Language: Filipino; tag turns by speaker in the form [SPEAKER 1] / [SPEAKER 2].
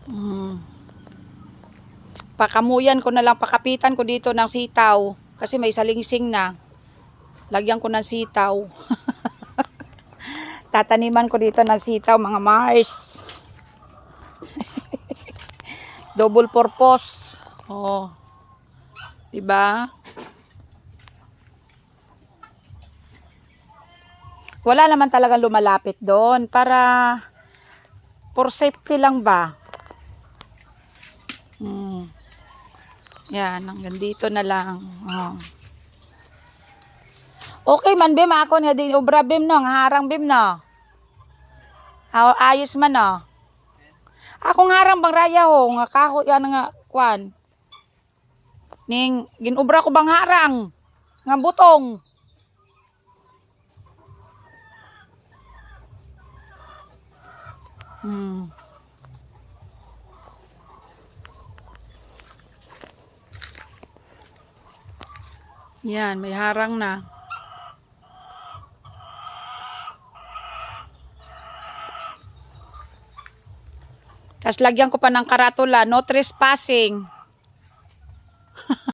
[SPEAKER 1] Mm. Pakamuyan ko na lang, pakapitan ko dito ng sitaw. Kasi may salingsing na. Lagyan ko ng sitaw. Tataniman ko dito ng sitaw, mga Mars. Double purpose. Oh. 'Di ba? Wala naman talagang lumalapit doon para for safety lang ba. Yan, hanggang dito na lang. Oh. Okay man bim, ako nga din obra bim no, nga harang bim no. Ayos man no. Ako nga harang bang raya ho, nga kaho yan nga kwan. Ning ginobra ko bang harang nga butong. Yan, may harang na. Tapos lagyan ko pa ng karatula, no trespassing.